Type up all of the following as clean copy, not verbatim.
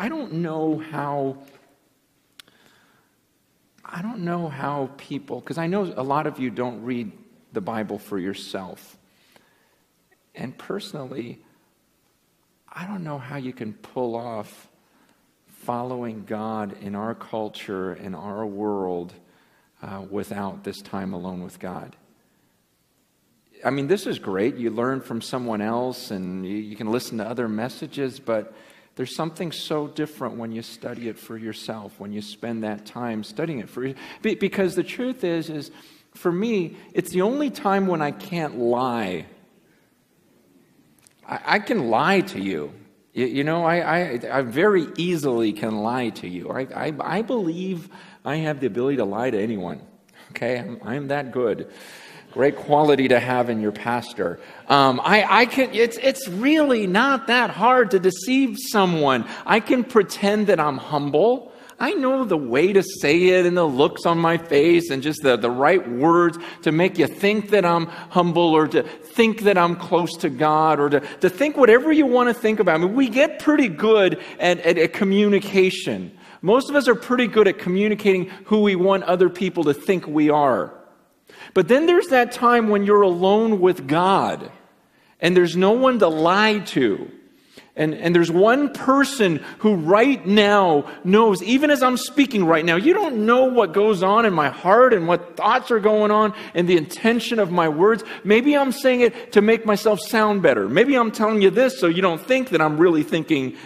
I don't know how people, because I know a lot of you don't read the Bible for yourself. And personally, I don't know how you can pull off following God in our culture, in our world, without this time alone with God. I mean, this is great. You learn from someone else and you can listen to other messages, but there's something so different when you study it for yourself, when you spend that time studying it for you. Because the truth is for me, it's the only time when I can't lie. I can lie to you. You know, I very easily can lie to you. I believe I have the ability to lie to anyone. Okay, I'm that good. Great quality to have in your pastor. I can. It's really not that hard to deceive someone. I can pretend that I'm humble. I know the way to say it and the looks on my face and just the right words to make you think that I'm humble or to think that I'm close to God or to think whatever you want to think about. I mean, we get pretty good at communication. Most of us are pretty good at communicating who we want other people to think we are. But then there's that time when you're alone with God and there's no one to lie to. And there's one person who right now knows, even as I'm speaking right now, you don't know what goes on in my heart and what thoughts are going on and the intention of my words. Maybe I'm saying it to make myself sound better. Maybe I'm telling you this so you don't think that I'm really thinking.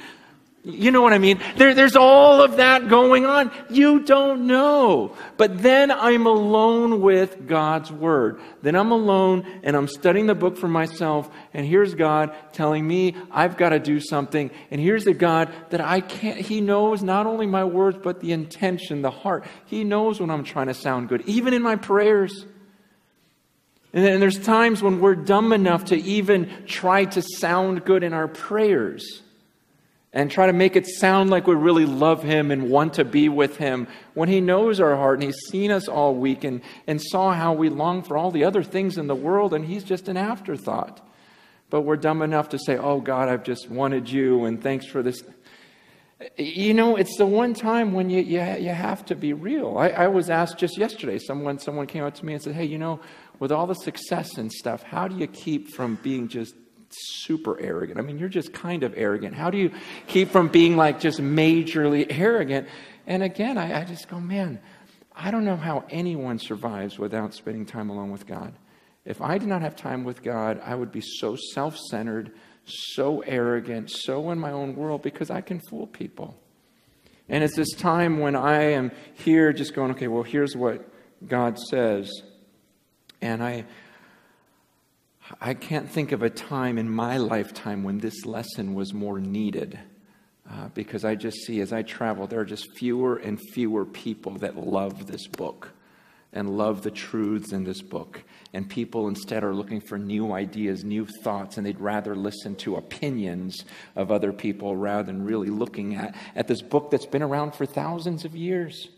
You know what I mean? There's all of that going on. You don't know. But then I'm alone with God's Word. Then I'm alone and I'm studying the book for myself. And here's God telling me I've got to do something. And here's the God that I can't. He knows not only my words, but the intention, the heart. He knows when I'm trying to sound good, even in my prayers. And there's times when we're dumb enough to even try to sound good in our prayers. And try to make it sound like we really love Him and want to be with Him when He knows our heart and He's seen us all week and saw how we long for all the other things in the world and He's just an afterthought. But we're dumb enough to say, oh God, I've just wanted you and thanks for this. You know, it's the one time when you have to be real. I was asked just yesterday, someone came up to me and said, hey, you know, with all the success and stuff, how do you keep from being just super arrogant? I mean, you're just kind of arrogant. How do you keep from being like just majorly arrogant? And again, I just go, man, I don't know how anyone survives without spending time alone with God. If I did not have time with God, I would be so self-centered, so arrogant, so in my own world because I can fool people. And it's this time when I am here just going, okay, well, here's what God says. And I can't think of a time in my lifetime when this lesson was more needed because I just see as I travel, there are just fewer and fewer people that love this book and love the truths in this book. And people instead are looking for new ideas, new thoughts, and they'd rather listen to opinions of other people rather than really looking at this book that's been around for thousands of years.